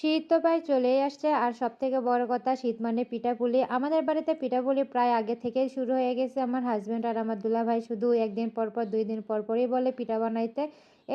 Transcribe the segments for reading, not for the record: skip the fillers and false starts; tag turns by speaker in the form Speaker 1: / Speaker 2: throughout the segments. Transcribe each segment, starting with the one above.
Speaker 1: শীত তো প্রায় চলেই আসছে আর সবথেকে বড় কথা শীত মানে পিঠাপুলি। আমাদের বাড়িতে পিঠাপুলি প্রায় আগে থেকেই শুরু হয়ে গেছে। আমার হাসব্যান্ড আর আমার দুলাভাই শুধু ১ দিন পর পর ২ দিন পর পরই বলে পিঠা বানাইতে।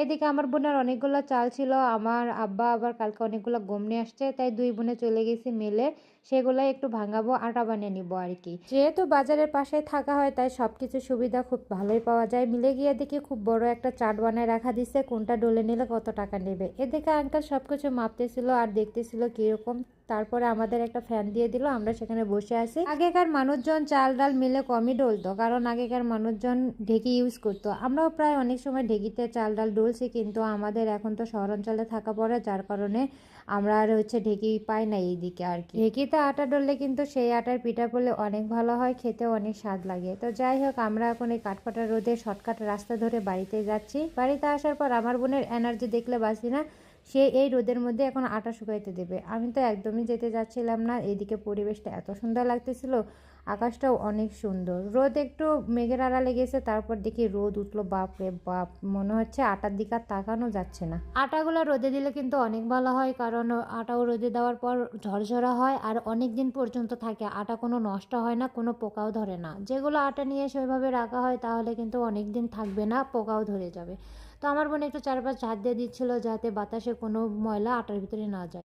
Speaker 1: এদিকে আমার বোনের অনেকগুলো চাল ছিল। আমার আব্বা আবার কালকে অনেকগুলো গম নিয়ে আসছে। তাই ২ বোনে চলে গেছি মিলে। সেগুলাই একটু ভাঙাবো, আটা বানিয়ে নিবো আরকি। যেহেতু বাজারের পাশে থাকা হয় তাই সবকিছু সুবিধা খুব ভালোই পাওয়া যায়। মিলে গিয়ে দেখি খুব বড় একটা চার্ট বানায় রাখা দিছে কোনটা ডলে নিলে কত টাকা নেবে। এদিকে আঙ্কেল সবকিছু মাপতেছিল আর দেখতেছিল কিরকম। তারপরে আমাদের একটা ফ্যান দিয়ে দিল, আমরা সেখানে বসে আছি। আগেকার মানুষজন চাল ডাল মিলে কমই ডলতো, কারণ আগেকার মানুষজন ঢেঁকি ইউজ করতো। আমরাও প্রায় অনেক সময় ঢেঁকিতে চাল ডাল ডলছি, কিন্তু আমাদের এখন তো শহর অঞ্চলে থাকা পড়ে, যার কারণে আমরা আর ঢেঁকি পাই না এইদিকে আর কি। ঢেঁকিতে আটা ডললে কিন্তু সেই আটার পিঠা করলে অনেক ভালো হয়, খেতে অনেক স্বাদ লাগে। তো যাই হোক, আমরা এখন এই কাঠফাটা রোদে শর্টকাট রাস্তা ধরে বাড়িতে যাচ্ছি। বাড়িতে আসার পর আমার বোনের এনার্জি দেখলে বাঁচি না, সে এই রোদের মধ্যে এখন আটা শুকাইতে দেবে। আমি তো একদমই যেতে যাচ্ছিলাম না। এদিকে পরিবেশটা এত সুন্দর লাগতেছিল, আকাশটাও অনেক সুন্দর। রোদ একটু মেঘের আড়ালে গেছে, তারপর দেখি রোদ উঠলো। বাপ রে বাপ, মনে হচ্ছে আটার দিকে আর তাকানো যাচ্ছে না। আটাগুলো রোদে দিলে কিন্তু অনেক ভালো হয়, কারণ আটাও রোদে দেওয়ার পর ঝরঝরা হয় আর অনেক দিন পর্যন্ত থাকে। আটা কোনো নষ্ট হয় না, কোনো পোকাও ধরে না। যেগুলো আটা নিয়ে সেভাবে রাখা হয় তাহলে কিন্তু অনেক দিন থাকবে না, পোকাও ধরে যাবে। তো আমার বোন একটু চারপাশ ঝাড় দিয়ে দিচ্ছিল যাতে বাতাসে কোনো ময়লা আটার ভিতরে না যায়।